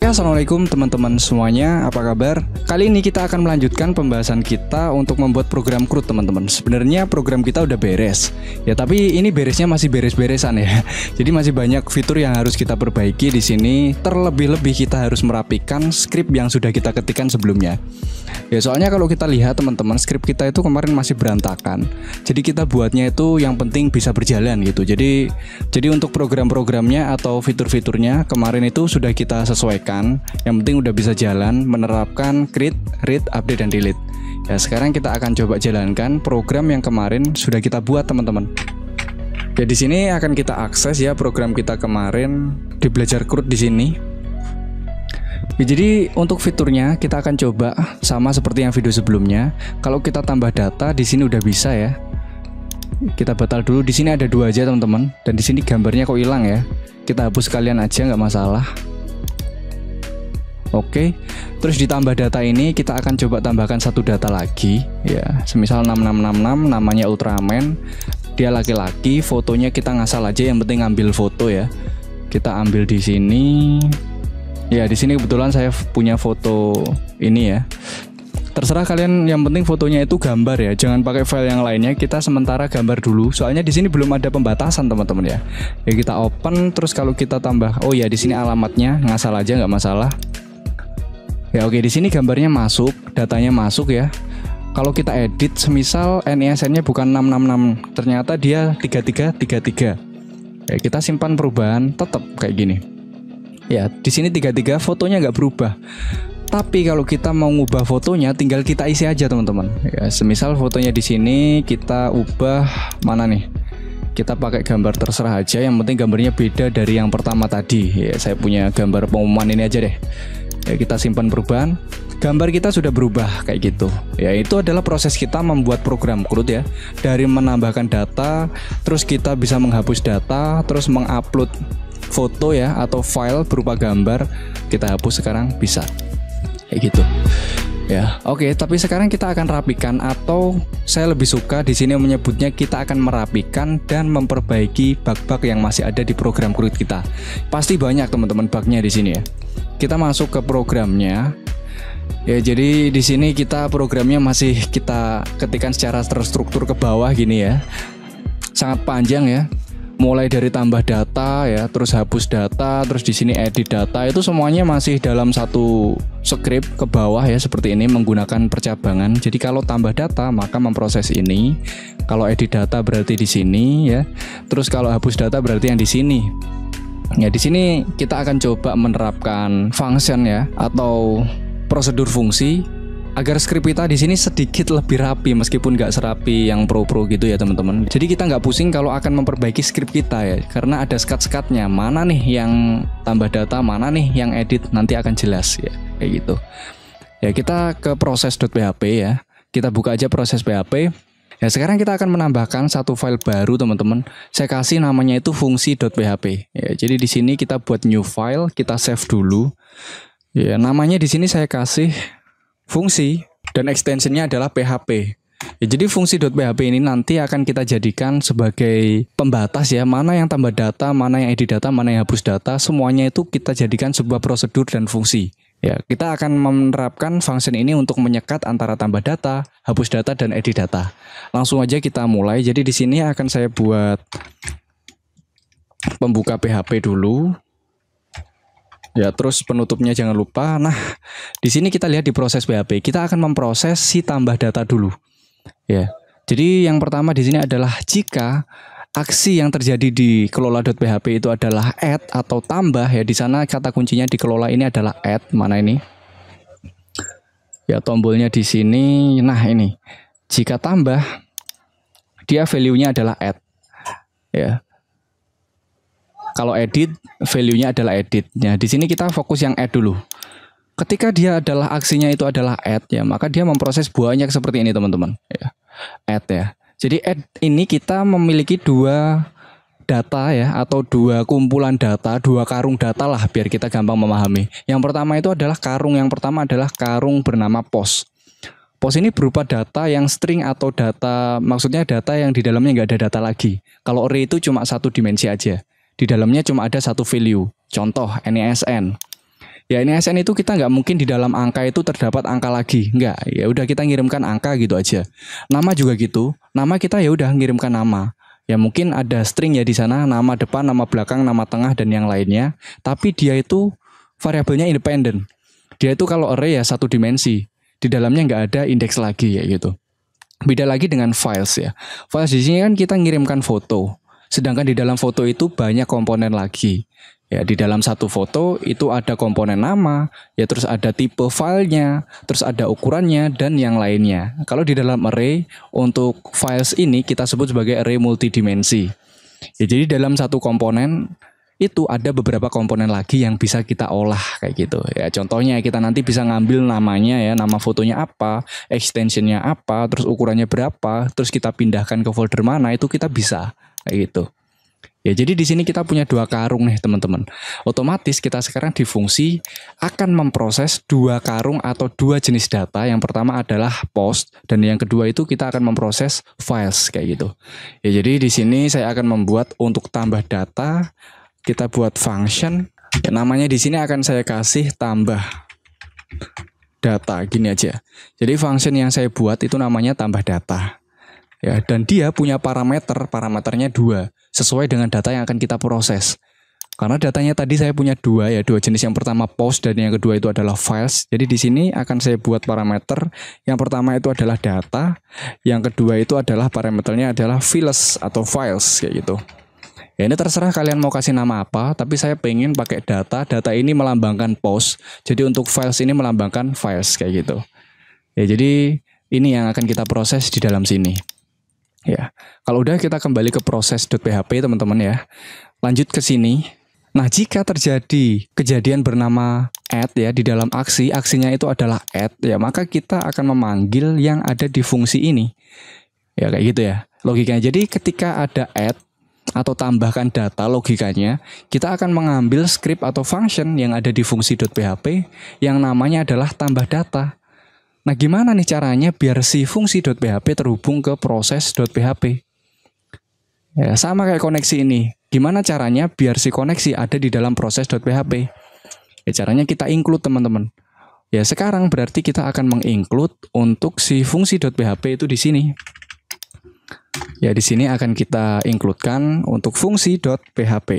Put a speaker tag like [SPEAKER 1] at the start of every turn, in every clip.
[SPEAKER 1] Oke, assalamualaikum teman-teman semuanya, apa kabar? Kali ini kita akan melanjutkan pembahasan kita untuk membuat program CRUD teman-teman. Sebenarnya program kita udah beres, ya tapi ini beresnya masih beres-beresan ya. Jadi masih banyak fitur yang harus kita perbaiki di sini. Terlebih-lebih kita harus merapikan skrip yang sudah kita ketikkan sebelumnya. Ya soalnya kalau kita lihat teman-teman, skrip kita itu kemarin masih berantakan. Jadi kita buatnya itu yang penting bisa berjalan gitu. Jadi untuk program-programnya atau fitur-fiturnya kemarin itu sudah kita sesuaikan. Yang penting udah bisa jalan, menerapkan create, read, update, dan delete. Ya sekarang kita akan coba jalankan program yang kemarin sudah kita buat teman-teman. Ya di sini akan kita akses ya program kita kemarin di belajar CRUD di sini. Ya, jadi untuk fiturnya kita akan coba sama seperti yang video sebelumnya. Kalau kita tambah data di sini udah bisa ya. Kita batal dulu. Di sini ada 2 aja teman-teman. Dan di sini gambarnya kok hilang ya. Kita hapus sekalian aja nggak masalah. Oke. Terus ditambah data ini kita akan coba tambahkan 1 data lagi ya. Semisal 6666 namanya Ultraman. Dia laki-laki, fotonya kita ngasal aja, yang penting ambil foto ya. Kita ambil di sini. Ya di sini kebetulan saya punya foto ini ya. Terserah kalian, yang penting fotonya itu gambar ya. Jangan pakai file yang lainnya. Kita sementara gambar dulu. Soalnya di sini belum ada pembatasan teman-teman ya. Ya kita open, terus kalau kita tambah, oh ya di sini alamatnya ngasal aja nggak masalah. Ya oke, di sini gambarnya masuk, datanya masuk ya. Kalau kita edit, semisal NISN-nya bukan 666, ternyata dia 3333. Ya kita simpan perubahan, tetap kayak gini. Ya, di sini 33, fotonya nggak berubah. Tapi kalau kita mau ngubah fotonya, tinggal kita isi aja teman-teman. Ya, semisal fotonya di sini kita ubah mana nih? Kita pakai gambar terserah aja, yang penting gambarnya beda dari yang pertama tadi. Ya, saya punya gambar pengumuman ini aja deh. Ya, kita simpan perubahan. Gambar kita sudah berubah kayak gitu. Ya, itu adalah proses kita membuat program CRUD ya. Dari menambahkan data, terus kita bisa menghapus data, terus mengupload foto ya atau file berupa gambar, kita hapus sekarang bisa kayak gitu ya. Oke, tapi sekarang kita akan rapikan, atau saya lebih suka di sini menyebutnya kita akan merapikan dan memperbaiki bug-bug yang masih ada di program CRUD kita. Pasti banyak teman-teman bugnya di sini ya. Kita masuk ke programnya ya. Jadi di sini kita programnya masih kita ketikkan secara terstruktur ke bawah gini ya, sangat panjang ya. Mulai dari tambah data ya, terus hapus data, terus di sini edit data, itu semuanya masih dalam satu script ke bawah ya, seperti ini menggunakan percabangan. Jadi kalau tambah data maka memproses ini, kalau edit data berarti di sini ya. Terus kalau hapus data berarti yang di sini. Ya di sini kita akan coba menerapkan function ya atau prosedur fungsi agar skrip kita di sini sedikit lebih rapi, meskipun nggak serapi yang pro-pro gitu ya teman-teman. Jadi kita nggak pusing kalau akan memperbaiki skrip kita ya, karena ada skat-skatnya. Mana nih yang tambah data, mana nih yang edit, nanti akan jelas ya, kayak gitu. Ya kita ke proses.php ya. Kita buka aja proses PHP. Ya sekarang kita akan menambahkan 1 file baru teman-teman. Saya kasih namanya itu fungsi.php. Ya, jadi di sini kita buat new file, kita save dulu. Ya namanya di sini saya kasih fungsi dan extensionnya adalah PHP. Ya, jadi fungsi.php ini nanti akan kita jadikan sebagai pembatas ya, mana yang tambah data, mana yang edit data, mana yang hapus data, semuanya itu kita jadikan sebuah prosedur dan fungsi. Ya, kita akan menerapkan function ini untuk menyekat antara tambah data, hapus data, dan edit data. Langsung aja kita mulai. Jadi di sini akan saya buat pembuka PHP dulu. Ya, terus penutupnya jangan lupa. Nah, di sini kita lihat di proses PHP, kita akan memproses si tambah data dulu. Ya. Jadi yang pertama di sini adalah jika aksi yang terjadi di kelola.php itu adalah add atau tambah ya, di sana kata kuncinya di kelola ini adalah add. Mana ini? Ya, tombolnya di sini. Nah, ini. Jika tambah, dia value-nya adalah add. Ya. Kalau edit, value-nya adalah edit. Ya, di sini kita fokus yang add dulu. Ketika dia adalah aksinya itu adalah add ya, maka dia memproses banyak seperti ini teman-teman. Ya, add ya. Jadi add ini kita memiliki 2 data ya, atau 2 kumpulan data, 2 karung data lah biar kita gampang memahami. Yang pertama itu adalah karung yang pertama adalah karung bernama post. Post ini berupa data yang string atau data, maksudnya data yang di dalamnya nggak ada data lagi. Kalau array itu cuma 1 dimensi aja. Di dalamnya cuma ada 1 value. Contoh NISN. Ya ini SN itu kita nggak mungkin di dalam angka itu terdapat angka lagi, nggak. Ya udah kita ngirimkan angka gitu aja. Nama juga gitu. Nama kita ya udah ngirimkan nama. Ya mungkin ada string ya di sana, nama depan, nama belakang, nama tengah dan yang lainnya. Tapi dia itu variabelnya independen. Dia itu kalau array ya satu dimensi. Di dalamnya nggak ada indeks lagi ya gitu. Beda lagi dengan files ya. Files di sini kan kita ngirimkan foto. Sedangkan di dalam foto itu banyak komponen lagi. Ya, di dalam satu foto itu ada komponen nama, ya terus ada tipe filenya, terus ada ukurannya dan yang lainnya. Kalau di dalam array untuk files ini kita sebut sebagai array multidimensi. Ya, jadi dalam satu komponen itu ada beberapa komponen lagi yang bisa kita olah kayak gitu. Ya, contohnya kita nanti bisa ngambil namanya ya, nama fotonya apa, extensionnya apa, terus ukurannya berapa, terus kita pindahkan ke folder mana itu kita bisa kayak gitu. Ya, jadi di sini kita punya dua karung nih teman-teman. Otomatis kita sekarang di fungsi akan memproses dua karung atau dua jenis data. Yang pertama adalah post dan yang kedua itu kita akan memproses files kayak gitu. Ya, jadi di sini saya akan membuat untuk tambah data, kita buat function. Ya, namanya di sini akan saya kasih tambah data gini aja. Jadi function yang saya buat itu namanya tambah data. Ya, dan dia punya parameternya dua, sesuai dengan data yang akan kita proses. Karena datanya tadi saya punya dua ya, dua jenis. Yang pertama post dan yang kedua itu adalah files. Jadi di sini akan saya buat parameter. Yang pertama itu adalah data, yang kedua itu adalah parameternya adalah files atau files kayak gitu. Ya, ini terserah kalian mau kasih nama apa, tapi saya pengen pakai data. Data ini melambangkan post. Jadi untuk files ini melambangkan files kayak gitu. Ya, jadi ini yang akan kita proses di dalam sini. Ya, kalau udah kita kembali ke proses.php teman-teman ya. Lanjut ke sini. Nah, jika terjadi kejadian bernama add ya di dalam aksi, aksinya itu adalah add ya, maka kita akan memanggil yang ada di fungsi ini. Ya kayak gitu ya logikanya. Jadi ketika ada add atau tambahkan data, logikanya kita akan mengambil script atau function yang ada di fungsi.php yang namanya adalah tambah data. Nah, gimana nih caranya biar si fungsi.php terhubung ke proses.php? Ya, sama kayak koneksi ini. Gimana caranya biar si koneksi ada di dalam proses.php? Ya, caranya kita include teman-teman. Ya, sekarang berarti kita akan menginclude untuk si fungsi.php itu di sini. Ya, di sini akan kita includekan untuk fungsi.php.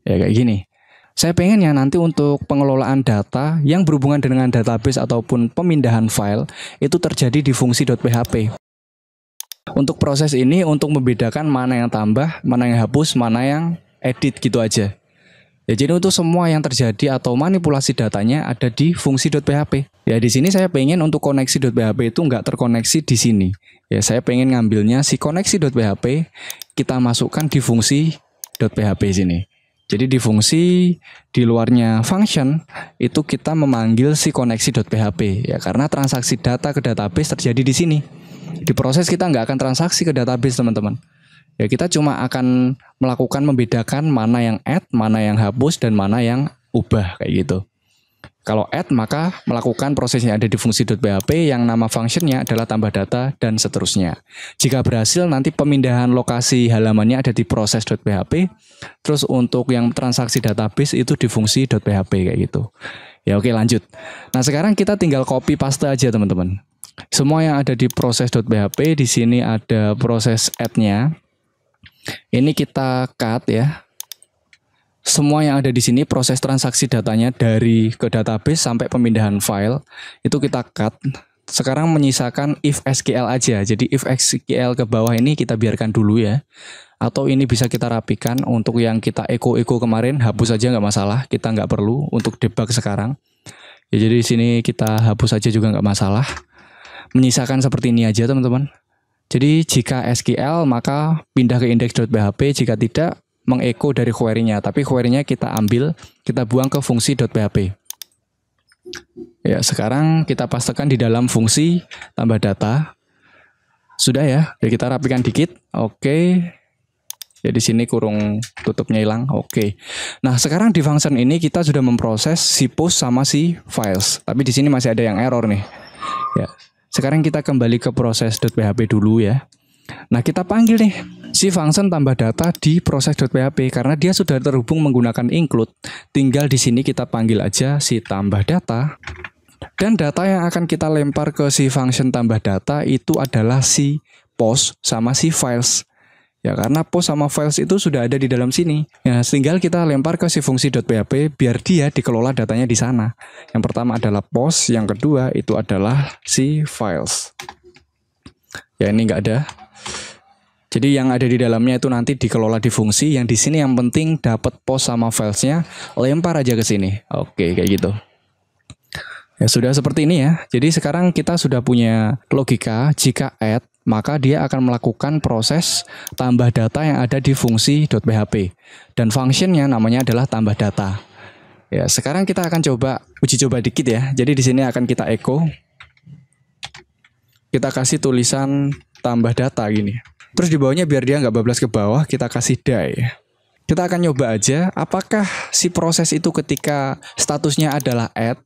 [SPEAKER 1] Ya, kayak gini. Saya pengen ya nanti untuk pengelolaan data yang berhubungan dengan database ataupun pemindahan file itu terjadi di fungsi.php. Untuk proses ini untuk membedakan mana yang tambah, mana yang hapus, mana yang edit gitu aja. Ya, jadi untuk semua yang terjadi atau manipulasi datanya ada di fungsi.php. Ya, di sini saya pengen untuk koneksi.php itu nggak terkoneksi di sini. Ya, saya pengen ngambilnya si koneksi.php kita masukkan di fungsi.php sini. Jadi di fungsi di luarnya function itu kita memanggil si koneksi.php ya, karena transaksi data ke database terjadi di sini. Di proses kita nggak akan transaksi ke database teman-teman. Ya, kita cuma akan melakukan membedakan mana yang add, mana yang hapus dan mana yang ubah kayak gitu. Kalau add maka melakukan prosesnya ada di fungsi.php yang nama functionnya adalah tambah data dan seterusnya. Jika berhasil nanti pemindahan lokasi halamannya ada di proses.php. Terus untuk yang transaksi database itu di fungsi.php kayak gitu. Ya oke lanjut. Nah sekarang kita tinggal copy paste aja teman-teman. Semua yang ada di proses.php di sini ada proses add-nya. Ini kita cut ya. Semua yang ada di sini proses transaksi datanya dari ke database sampai pemindahan file itu kita cut. Sekarang menyisakan if SQL aja. Jadi if SQL ke bawah ini kita biarkan dulu ya. Atau ini bisa kita rapikan. Untuk yang kita echo kemarin hapus aja nggak masalah. Kita nggak perlu untuk debug sekarang. Ya, jadi di sini kita hapus aja juga nggak masalah. Menyisakan seperti ini aja teman-teman. Jadi jika SQL maka pindah ke index.php. Jika tidak mengecho dari query-nya, tapi query-nya kita ambil, kita buang ke fungsi.php. Ya, sekarang kita pastekan di dalam fungsi tambah data. Sudah ya, jadi kita rapikan dikit. Oke. Ya di sini kurung tutupnya hilang. Oke. Nah, sekarang di function ini kita sudah memproses si post sama si files. Tapi di sini masih ada yang error nih. Ya. Sekarang kita kembali ke proses.php dulu ya. Nah, kita panggil nih si function tambah data di proses.php karena dia sudah terhubung menggunakan include. Tinggal di sini kita panggil aja si tambah data. Dan data yang akan kita lempar ke si function tambah data itu adalah si post sama si files. Ya, karena post sama files itu sudah ada di dalam sini. Ya, tinggal kita lempar ke si fungsi.php biar dia dikelola datanya di sana. Yang pertama adalah post, yang kedua itu adalah si files. Ya, ini nggak ada. Jadi yang ada di dalamnya itu nanti dikelola di fungsi. Yang di sini yang penting dapat post sama filesnya, lempar aja ke sini. Oke, kayak gitu. Ya sudah seperti ini ya. Jadi sekarang kita sudah punya logika jika add maka dia akan melakukan proses tambah data yang ada di fungsi.php dan functionnya namanya adalah tambah data. Ya, sekarang kita akan uji coba dikit ya. Jadi di sini akan kita echo. Kita kasih tulisan tambah data gini. Terus di bawahnya biar dia nggak bablas ke bawah, kita kasih die. Kita akan nyoba aja apakah si proses itu ketika statusnya adalah add,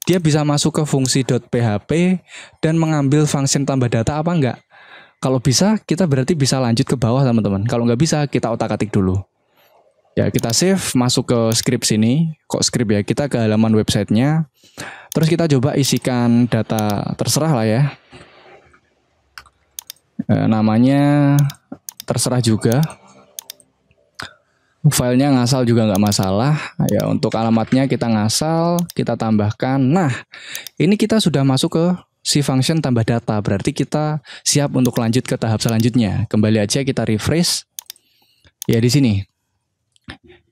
[SPEAKER 1] dia bisa masuk ke fungsi.php dan mengambil function tambah data apa enggak? Kalau bisa, kita berarti bisa lanjut ke bawah teman-teman. Kalau nggak bisa, kita otak-atik dulu. Ya, kita save, masuk ke script sini. Kok script ya? Kita ke halaman websitenya. Terus kita coba isikan data, terserah lah ya. Namanya terserah juga. Filenya ngasal juga nggak masalah. Ya, untuk alamatnya kita ngasal, kita tambahkan. Nah, ini kita sudah masuk ke si function tambah data, berarti kita siap untuk lanjut ke tahap selanjutnya. Kembali aja kita refresh. Ya di sini.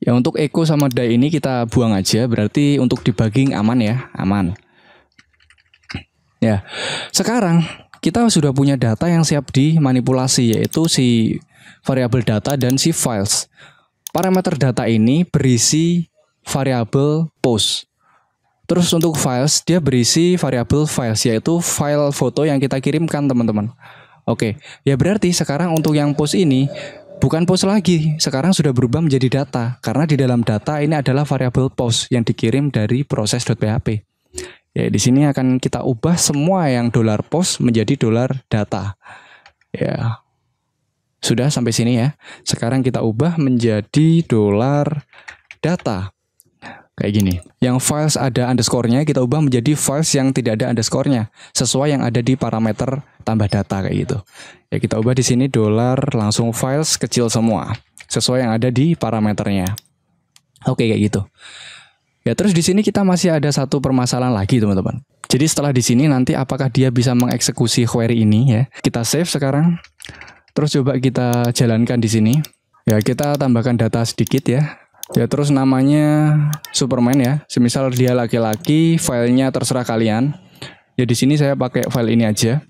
[SPEAKER 1] Ya untuk echo sama die ini kita buang aja, berarti untuk debugging aman ya, aman. Ya. Sekarang kita sudah punya data yang siap dimanipulasi, yaitu si variabel data dan si files. Parameter data ini berisi variabel post. Terus untuk files, dia berisi variabel files, yaitu file foto yang kita kirimkan teman-teman. Oke, ya berarti sekarang untuk yang post ini, bukan post lagi, sekarang sudah berubah menjadi data. Karena di dalam data ini adalah variabel post yang dikirim dari proses.php. Ya, di sini akan kita ubah semua yang $post menjadi $data. Ya, sudah sampai sini ya. Sekarang kita ubah menjadi $data. Kayak gini. Yang files ada underscore-nya kita ubah menjadi files yang tidak ada underscore-nya sesuai yang ada di parameter tambah data kayak gitu. Ya kita ubah di sini langsung files kecil semua sesuai yang ada di parameternya. Oke kayak gitu. Ya terus di sini kita masih ada satu permasalahan lagi teman-teman. Jadi setelah di sini nanti apakah dia bisa mengeksekusi query ini ya. Kita save sekarang. Terus coba kita jalankan di sini. Ya kita tambahkan data sedikit ya. Ya terus namanya Superman ya. Semisal dia laki-laki, filenya terserah kalian. Ya di sini saya pakai file ini aja.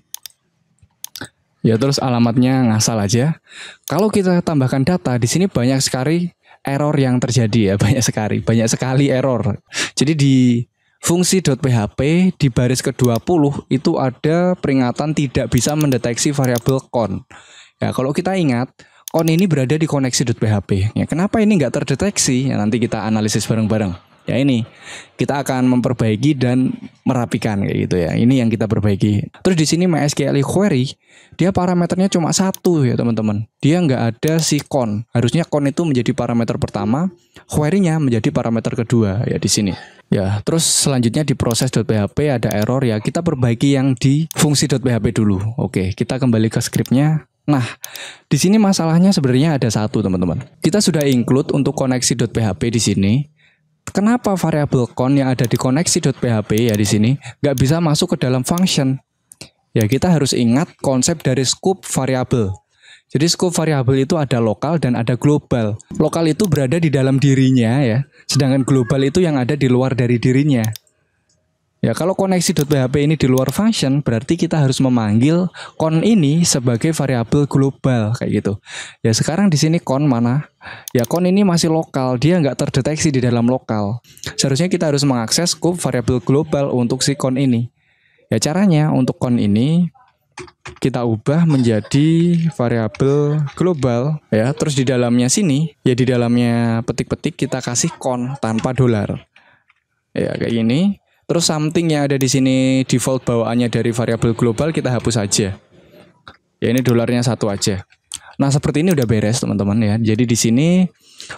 [SPEAKER 1] Ya terus alamatnya ngasal aja. Kalau kita tambahkan data di sini banyak sekali error yang terjadi ya, banyak sekali error. Jadi di fungsi.php di baris ke-20 itu ada peringatan tidak bisa mendeteksi variabel count. Ya kalau kita ingat count ini berada di koneksi.php. Ya, kenapa ini nggak terdeteksi? Ya, nanti kita analisis bareng-bareng. Ya ini, kita akan memperbaiki dan merapikan kayak gitu ya. Ini yang kita perbaiki. Terus di sini MySQL query, dia parameternya cuma satu ya teman-teman. Dia nggak ada si count. Harusnya count itu menjadi parameter pertama, query-nya menjadi parameter kedua ya di sini. Ya, terus selanjutnya di proses.php ada error ya. Kita perbaiki yang di fungsi.php dulu. Oke, kita kembali ke scriptnya. Nah, di sini masalahnya sebenarnya ada satu teman-teman. Kita sudah include untuk koneksi.php di sini. Kenapa variabel count yang ada di koneksi.php ya di sini nggak bisa masuk ke dalam function? Ya kita harus ingat konsep dari scope variabel. Jadi scope variabel itu ada lokal dan ada global. Lokal itu berada di dalam dirinya ya, sedangkan global itu yang ada di luar dari dirinya. Ya kalau koneksi.php ini di luar function, berarti kita harus memanggil count ini sebagai variabel global kayak gitu. Ya sekarang di sini count mana? Ya count ini masih lokal, dia nggak terdeteksi di dalam lokal. Seharusnya kita harus mengakses scope variabel global untuk si count ini. Ya caranya untuk count ini kita ubah menjadi variabel global ya. Terus di dalamnya sini, ya di dalamnya petik-petik kita kasih count tanpa $. Ya kayak gini. Terus something yang ada di sini default bawaannya dari variabel global kita hapus aja. Ya ini $-nya 1 aja. Nah, seperti ini udah beres teman-teman ya. Jadi di sini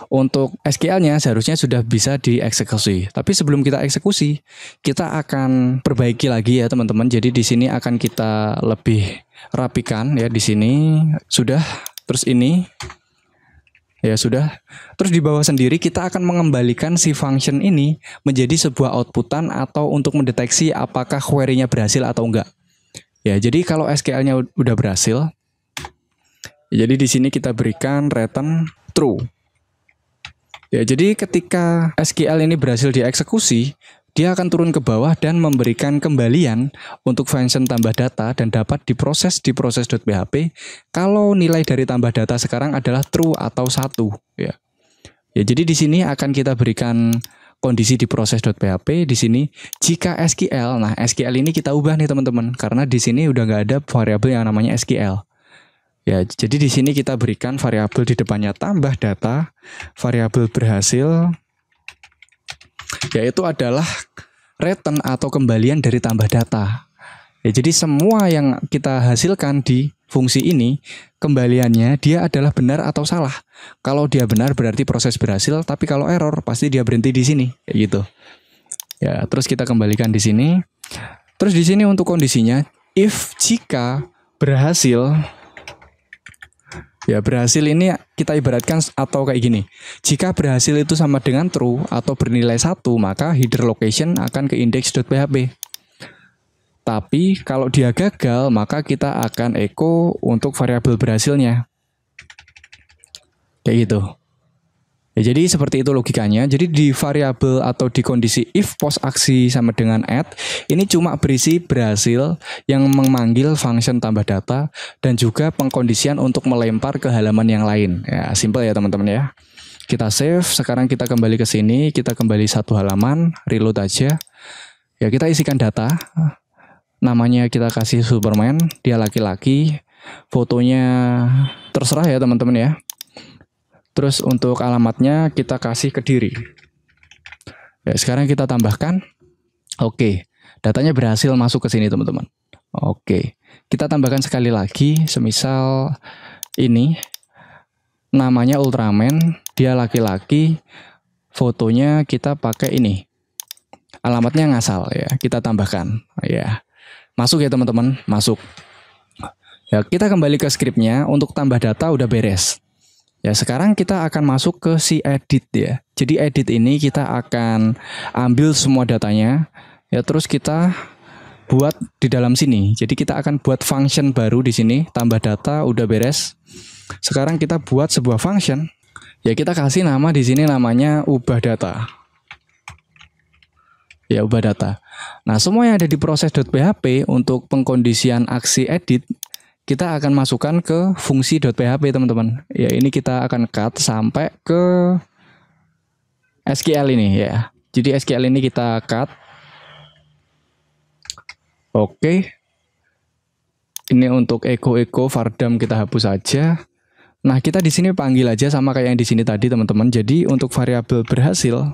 [SPEAKER 1] untuk SQL-nya seharusnya sudah bisa dieksekusi. Tapi sebelum kita eksekusi, kita akan perbaiki lagi ya teman-teman. Jadi di sini akan kita lebih rapikan ya. Di sini sudah, terus ini ya sudah. Terus di bawah sendiri kita akan mengembalikan si function ini menjadi sebuah outputan atau untuk mendeteksi apakah query-nya berhasil atau enggak. Ya, jadi kalau SQL-nya udah berhasil, jadi di sini kita berikan return true. Ya, jadi ketika SQL ini berhasil dieksekusi, dia akan turun ke bawah dan memberikan kembalian untuk function tambah data dan dapat diproses di proses.php kalau nilai dari tambah data sekarang adalah true atau 1 ya. Ya, jadi di sini akan kita berikan kondisi di proses.php di sini jika SQL. Nah, SQL ini kita ubah nih teman-teman karena di sini udah nggak ada variabel yang namanya SQL. Ya, jadi di sini kita berikan variabel di depannya tambah data, variabel berhasil, yaitu adalah return atau kembalian dari tambah data. Ya, jadi semua yang kita hasilkan di fungsi ini, kembaliannya dia adalah benar atau salah. Kalau dia benar berarti proses berhasil, tapi kalau error pasti dia berhenti di sini, kayak gitu. Ya, terus kita kembalikan di sini. Terus di sini untuk kondisinya, if jika berhasil. Ya, berhasil ini kita ibaratkan atau kayak gini. Jika berhasil itu sama dengan true atau bernilai 1, maka header location akan ke index.php. Tapi kalau dia gagal, maka kita akan echo untuk variabel berhasilnya. Kayak gitu. Ya, jadi seperti itu logikanya. Jadi di variabel atau di kondisi if post aksi sama dengan add, ini cuma berisi berhasil yang memanggil function tambah data dan juga pengkondisian untuk melempar ke halaman yang lain. Ya, simple ya teman-teman ya. Kita save, sekarang kita kembali ke sini, kita kembali satu halaman, reload aja. Ya, kita isikan data. Namanya kita kasih Superman, dia laki-laki. Fotonya terserah ya teman-teman ya. Terus untuk alamatnya kita kasih Kediri. Ya, sekarang kita tambahkan. Oke, datanya berhasil masuk ke sini teman-teman. Oke, kita tambahkan sekali lagi. Semisal ini namanya Ultraman, dia laki-laki. Fotonya kita pakai ini. Alamatnya ngasal ya. Kita tambahkan. Ya, masuk ya teman-teman. Masuk. Ya, kita kembali ke skripnya. Untuk tambah data udah beres. Ya, sekarang kita akan masuk ke si edit ya. Jadi edit ini kita akan ambil semua datanya ya, terus kita buat di dalam sini. Jadi kita akan buat function baru di sini, tambah data udah beres. Sekarang kita buat sebuah function. Ya, kita kasih nama di sini namanya ubah data. Ya, ubah data. Nah, semua yang ada di proses.php untuk pengkondisian aksi edit kita akan masukkan ke fungsi.php teman-teman. Ya, ini kita akan cut sampai ke SQL ini ya. Jadi SQL ini kita cut. Oke. Ini untuk echo vardam kita hapus saja. Nah, kita di sini panggil aja sama kayak yang di sini tadi teman-teman. Jadi untuk variabel berhasil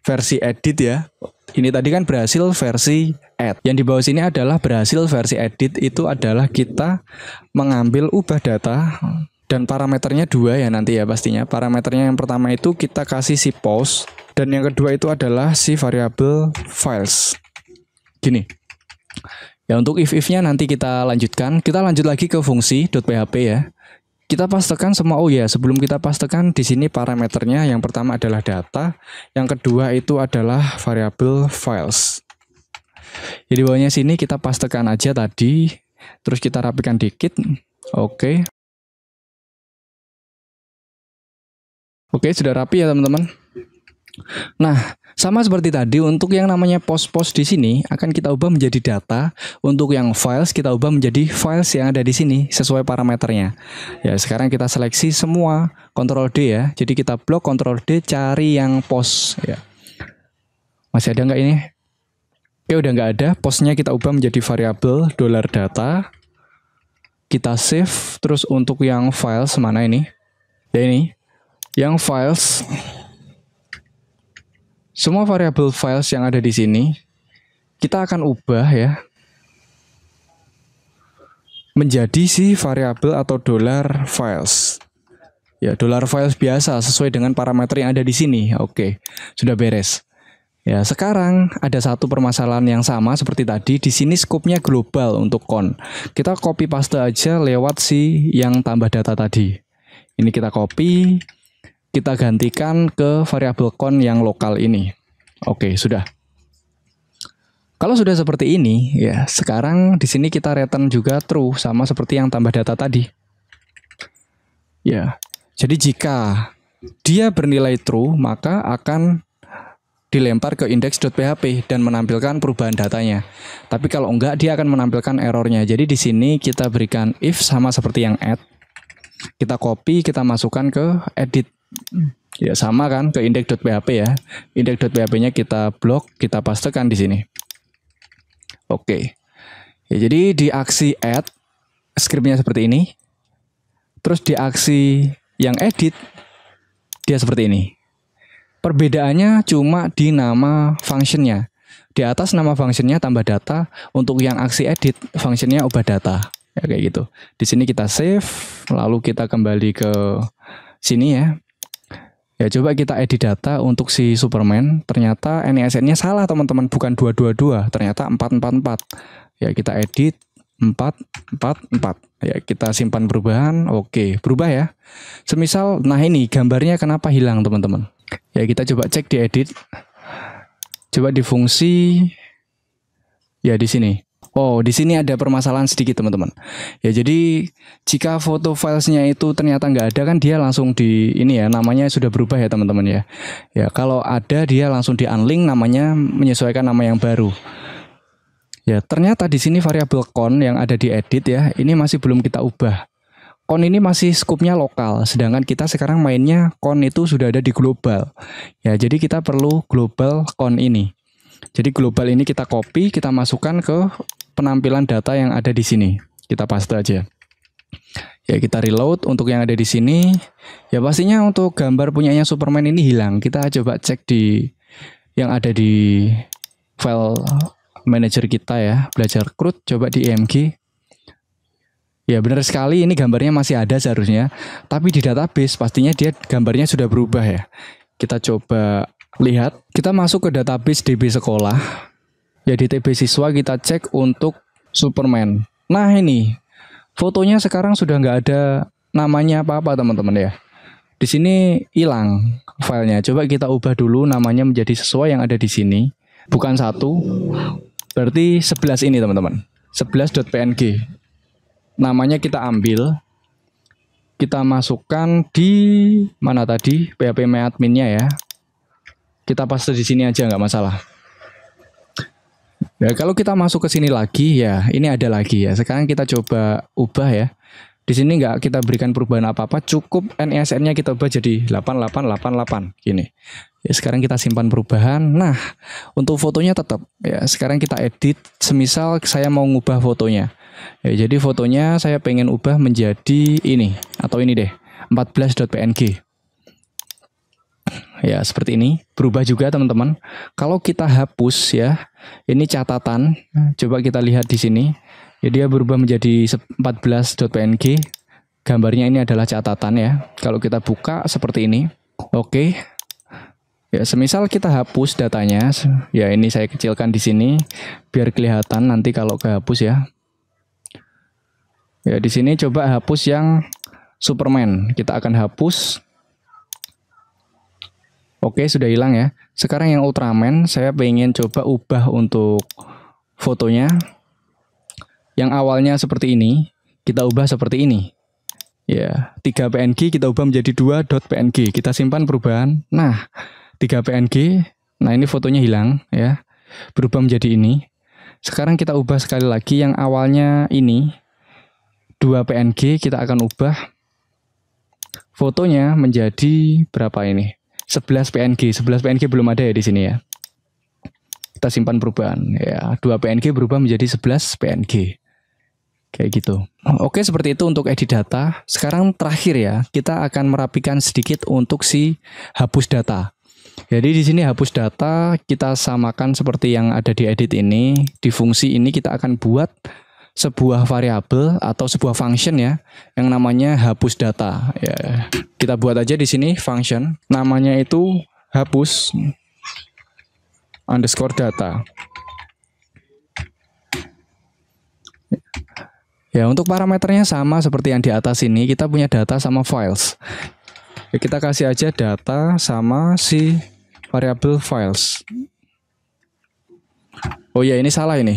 [SPEAKER 1] versi edit ya. Ini tadi kan berhasil versi add. Yang di bawah sini adalah berhasil versi edit, itu adalah kita mengambil ubah data dan parameternya 2 ya nanti ya pastinya. Parameternya yang pertama itu kita kasih si post dan yang kedua itu adalah si variabel files. Gini. Ya, untuk if-nya nanti kita lanjutkan. Kita lanjut lagi ke fungsi.php ya. Kita pastekan semua. Oh ya, sebelum kita pastekan di sini parameternya yang pertama adalah data, yang kedua itu adalah variabel files. Jadi bawahnya sini kita pastekan aja tadi, terus kita rapikan dikit. Oke. Oke, sudah rapi ya teman-teman. Nah, sama seperti tadi untuk yang namanya post-post di sini akan kita ubah menjadi data. Untuk yang files kita ubah menjadi files yang ada di sini sesuai parameternya. Ya, sekarang kita seleksi semua, Ctrl D ya. Jadi kita blok Ctrl D cari yang post ya. Masih ada nggak ini? Oke, udah nggak ada. Postnya kita ubah menjadi variabel $data. Kita save. Terus untuk yang files mana ini? Ya ini. Yang files. Semua variabel files yang ada di sini kita akan ubah ya. menjadi si variabel atau dollar files. Ya, dollar files biasa sesuai dengan parameter yang ada di sini. Oke, sudah beres. Ya, sekarang ada satu permasalahan yang sama seperti tadi. Di sini skopnya global untuk con. Kita copy paste aja lewat si yang tambah data tadi. Ini kita copy, kita gantikan ke variabel con yang lokal ini. Oke, sudah. Kalau sudah seperti ini, ya sekarang di sini kita return juga true sama seperti yang tambah data tadi. Ya, jadi jika dia bernilai true, maka akan dilempar ke index.php dan menampilkan perubahan datanya. Tapi kalau enggak, dia akan menampilkan errornya. Jadi di sini kita berikan if sama seperti yang add. Kita copy, kita masukkan ke edit. Ya sama kan ke index.php ya. Index.php-nya kita blok, kita pastekan di sini. Oke. Ya, jadi di aksi add skripnya seperti ini. Terus di aksi yang edit dia seperti ini. Perbedaannya cuma di nama functionnya. Di atas nama functionnya tambah data, untuk yang aksi edit functionnya ubah data. Ya, kayak gitu. Di sini kita save, lalu kita kembali ke sini ya. Ya, coba kita edit data untuk si Superman. Ternyata NISN-nya salah teman-teman, bukan 222, ternyata 444. Ya, kita edit 444. Ya, kita simpan perubahan. Oke, berubah ya. Semisal, nah ini gambarnya kenapa hilang teman-teman? Ya, kita coba cek di edit. Coba di fungsi. Ya, di sini. Oh, di sini ada permasalahan sedikit teman-teman. Ya, jadi jika foto filesnya itu ternyata nggak ada kan dia langsung di ini ya, namanya sudah berubah ya teman-teman ya. Ya, kalau ada dia langsung di unlink, namanya menyesuaikan nama yang baru. Ya, ternyata di sini variabel con yang ada di edit ya, ini masih belum kita ubah. Con ini masih skupnya lokal, sedangkan kita sekarang mainnya con itu sudah ada di global. Ya, jadi kita perlu global con ini. Jadi global ini kita copy, kita masukkan ke penampilan data yang ada di sini. Kita paste aja. Ya, kita reload untuk yang ada di sini. Ya, pastinya untuk gambar punyanya Superman ini hilang. Kita coba cek di yang ada di file manager kita ya, belajar CRUD, coba di EMG. Ya, benar sekali ini gambarnya masih ada seharusnya, tapi di database pastinya dia gambarnya sudah berubah ya. Kita coba lihat, kita masuk ke database DB sekolah. Ya, di TB siswa kita cek untuk Superman. Nah, ini fotonya sekarang sudah nggak ada namanya apa-apa teman-teman ya. Di sini hilang filenya. Coba kita ubah dulu namanya menjadi sesuai yang ada di sini. Bukan 1, berarti 11 ini teman-teman. 11.png. Namanya kita ambil. Kita masukkan di mana tadi? PHP adminnya ya. Kita paste di sini aja nggak masalah. Ya, kalau kita masuk ke sini lagi ya, ini ada lagi ya. Sekarang kita coba ubah ya. Di sini nggak kita berikan perubahan apa-apa, cukup NISN-nya kita ubah jadi 8888 gini. Ya, sekarang kita simpan perubahan. Nah, untuk fotonya tetap ya. Sekarang kita edit. Semisal saya mau ngubah fotonya. Ya, jadi fotonya saya pengen ubah menjadi ini atau ini deh, 14.png. Ya, seperti ini. Berubah juga teman-teman. Kalau kita hapus ya, ini catatan. Coba kita lihat di sini. Ya, dia berubah menjadi 14.png. Gambarnya ini adalah catatan ya. Kalau kita buka seperti ini. Oke. Ya, semisal kita hapus datanya. Ya, ini saya kecilkan di sini biar kelihatan nanti kalau kehapus ya. Ya, di sini coba hapus yang Superman. Kita akan hapus. Oke, sudah hilang ya. Sekarang yang Ultraman, saya pengen coba ubah untuk fotonya. Yang awalnya seperti ini, kita ubah seperti ini. Ya, 3 PNG kita ubah menjadi 2.png. Kita simpan perubahan. Nah, 3 PNG. Nah, ini fotonya hilang ya. Berubah menjadi ini. Sekarang kita ubah sekali lagi yang awalnya ini 2 PNG, kita akan ubah fotonya menjadi berapa ini? 11 PNG. 11 PNG belum ada ya di sini ya. Kita simpan perubahan ya. 2 PNG berubah menjadi 11 PNG. Kayak gitu. Oke, seperti itu untuk edit data. Sekarang terakhir ya, kita akan merapikan sedikit untuk si hapus data. Jadi di sini hapus data kita samakan seperti yang ada di edit ini. Di fungsi ini kita akan buat sebuah variabel atau sebuah function ya yang namanya hapus data ya. Kita buat aja di sini function namanya itu hapus underscore data. Ya, untuk parameternya sama seperti yang di atas ini, kita punya data sama files. Ya, kita kasih aja data sama si variabel files. Oh ya, ini salah ini.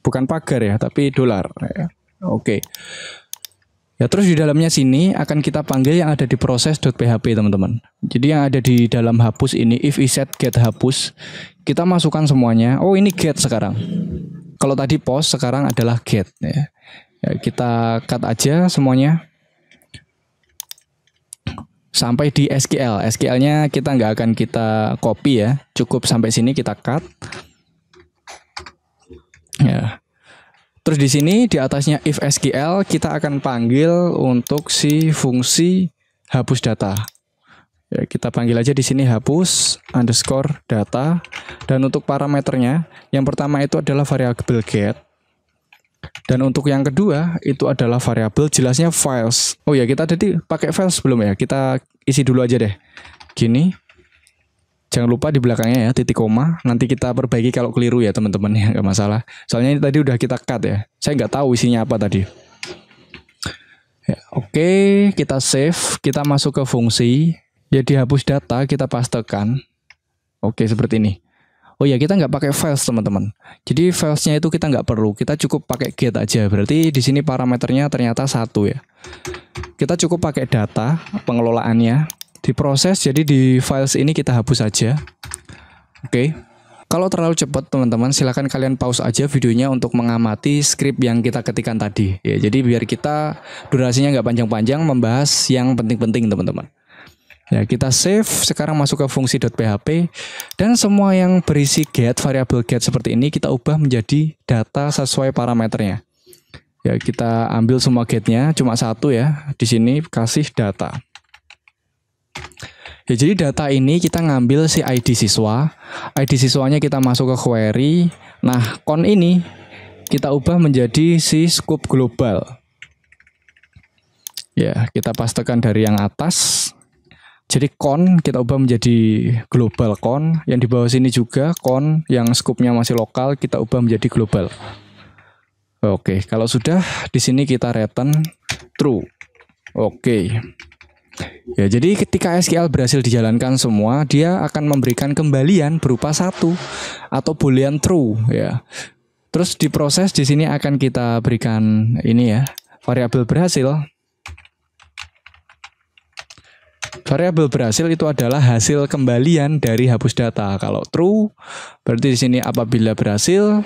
[SPEAKER 1] Bukan pagar ya, tapi dolar. Ya. Oke. Ya, terus di dalamnya sini akan kita panggil yang ada di proses.php, teman-teman. Jadi yang ada di dalam hapus ini, if iset get hapus, kita masukkan semuanya. Oh, ini get sekarang. Kalau tadi post, sekarang adalah get. Ya. Ya, kita cut aja semuanya sampai di SQL. SQL-nya kita nggak akan kita copy ya, cukup sampai sini kita cut. Ya. Terus di sini di atasnya if SQL kita akan panggil untuk si fungsi hapus data. Ya, kita panggil aja di sini hapus underscore data. Dan untuk parameternya, yang pertama itu adalah variabel get. Dan untuk yang kedua itu adalah variabel jelasnya files. Oh ya, kita tadi pakai files belum ya? Kita isi dulu aja deh. Gini. Jangan lupa di belakangnya ya titik koma. Nanti kita perbaiki kalau keliru ya teman-teman ya, nggak masalah. Soalnya ini tadi udah kita cut ya. Saya nggak tahu isinya apa tadi. Ya, oke, kita save. Kita masuk ke fungsi. Ya, dihapus data kita pastekan. Oke, seperti ini. Oh ya, kita nggak pakai files teman-teman. Jadi filesnya itu kita nggak perlu. Kita cukup pakai get aja. Berarti di sini parameternya ternyata 1 ya. Kita cukup pakai data pengelolaannya diproses. Jadi di files ini kita hapus aja. Oke. Kalau terlalu cepat teman-teman, silakan kalian pause aja videonya untuk mengamati script yang kita ketikkan tadi. Ya, jadi biar kita durasinya nggak panjang-panjang membahas yang penting-penting teman-teman. Ya, kita save, sekarang masuk ke fungsi.php dan semua yang berisi get, variabel get seperti ini kita ubah menjadi data sesuai parameternya. Ya, kita ambil semua getnya, cuma 1 ya. Di sini kasih data. Ya, jadi data ini kita ngambil si ID siswa. ID siswanya kita masuk ke query. Nah, con ini kita ubah menjadi si scope global. Ya, kita pastekan dari yang atas. Jadi con kita ubah menjadi global con, yang di bawah sini juga con yang scope-nya masih lokal kita ubah menjadi global. Oke, kalau sudah di sini kita return true. Oke. Ya, jadi ketika SQL berhasil dijalankan semua, dia akan memberikan kembalian berupa 1 atau boolean true ya. Terus diproses di sini akan kita berikan ini ya, variabel berhasil. Variabel berhasil itu adalah hasil kembalian dari hapus data. Kalau true, berarti di sini apabila berhasil,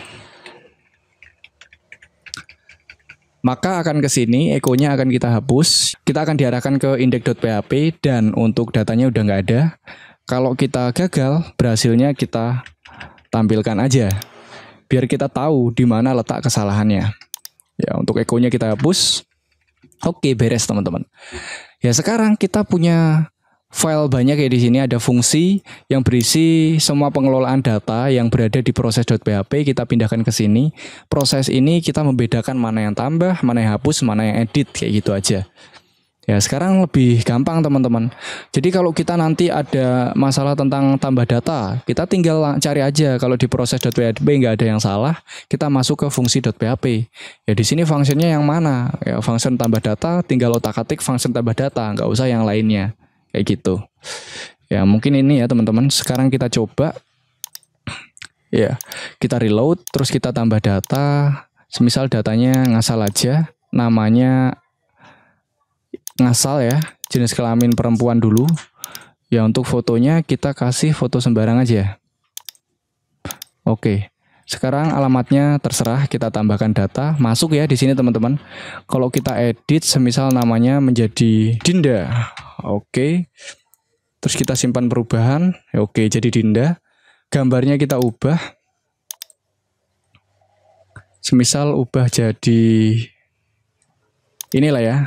[SPEAKER 1] maka akan ke sini, echonya akan kita hapus. Kita akan diarahkan ke index.php dan untuk datanya udah nggak ada. Kalau kita gagal, berhasilnya kita tampilkan aja, biar kita tahu di mana letak kesalahannya. Ya, untuk echonya kita hapus. Oke, beres teman-teman. Ya, sekarang kita punya file banyak ya di sini, ada fungsi yang berisi semua pengelolaan data yang berada di proses.php, kita pindahkan ke sini. Proses ini kita membedakan mana yang tambah, mana yang hapus, mana yang edit, kayak gitu aja. Ya, sekarang lebih gampang teman-teman. Jadi kalau kita nanti ada masalah tentang tambah data, kita tinggal cari aja. Kalau di proses.php nggak ada yang salah, kita masuk ke fungsi.php. Ya, di sini fungsinya yang mana? Ya, function tambah data, tinggal otak-atik function tambah data, nggak usah yang lainnya. Kayak gitu. Ya, mungkin ini ya teman-teman. Sekarang kita coba. Ya, kita reload, terus kita tambah data. Semisal datanya ngasal aja, namanya ngasal ya, jenis kelamin perempuan dulu. Ya, untuk fotonya kita kasih foto sembarang aja. Oke. Sekarang alamatnya terserah, kita tambahkan data, masuk ya di sini teman-teman. Kalau kita edit, semisal namanya menjadi Dinda. Oke. Terus kita simpan perubahan. Oke, jadi Dinda. Gambarnya kita ubah. Semisal ubah jadi inilah ya,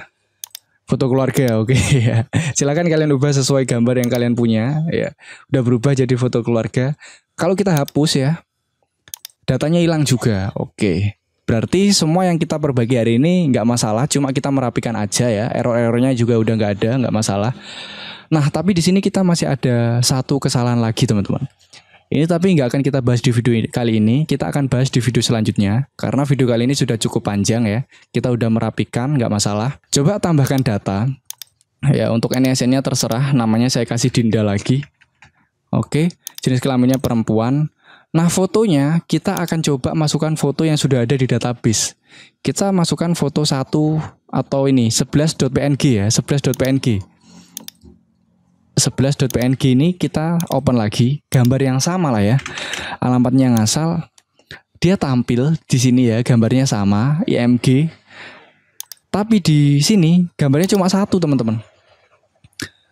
[SPEAKER 1] foto keluarga. Oke ya. Silakan kalian ubah sesuai gambar yang kalian punya ya. Udah berubah jadi foto keluarga. Kalau kita hapus ya, datanya hilang juga. Oke. Berarti semua yang kita perbaiki hari ini nggak masalah, cuma kita merapikan aja ya. Error-errornya juga udah nggak ada, nggak masalah. Nah, tapi di sini kita masih ada satu kesalahan lagi teman-teman. Ini tapi nggak akan kita bahas di video kali ini, kita akan bahas di video selanjutnya. Karena video kali ini sudah cukup panjang ya. Kita udah merapikan, nggak masalah. Coba tambahkan data. Ya, untuk NISN-nya terserah, namanya saya kasih Dinda lagi. Oke, jenis kelaminnya perempuan. Nah, fotonya kita akan coba masukkan foto yang sudah ada di database. Kita masukkan foto 1 atau ini 11.png ya, 11.png. 11.png ini kita open lagi, gambar yang sama lah ya. Alamatnya ngasal. Dia tampil di sini ya, gambarnya sama, IMG. Tapi di sini gambarnya cuma satu, teman-teman.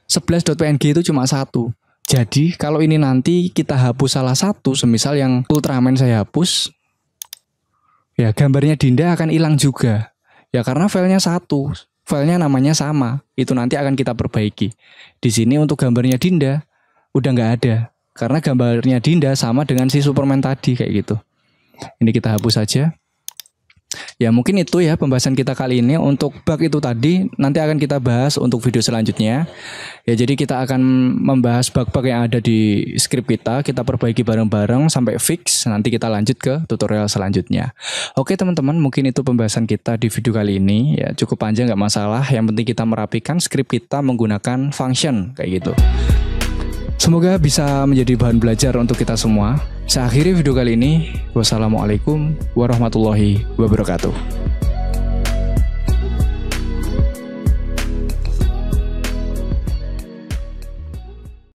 [SPEAKER 1] 11.png itu cuma satu. Jadi kalau ini nanti kita hapus salah satu, semisal yang Ultraman saya hapus, ya gambarnya Dinda akan hilang juga. Ya karena filenya satu, filenya namanya sama, itu nanti akan kita perbaiki. Di sini untuk gambarnya Dinda udah nggak ada, karena gambarnya Dinda sama dengan si Superman tadi kayak gitu. Ini kita hapus saja. Ya mungkin itu ya pembahasan kita kali ini. Untuk bug itu tadi nanti akan kita bahas untuk video selanjutnya. Ya jadi kita akan membahas bug-bug yang ada di script kita perbaiki bareng-bareng sampai fix. Nanti kita lanjut ke tutorial selanjutnya. Oke teman-teman, mungkin itu pembahasan kita di video kali ini. Ya cukup panjang nggak masalah. Yang penting kita merapikan script kita menggunakan function kayak gitu. Semoga bisa menjadi bahan belajar untuk kita semua. Saya akhiri video kali ini. Wassalamualaikum warahmatullahi wabarakatuh.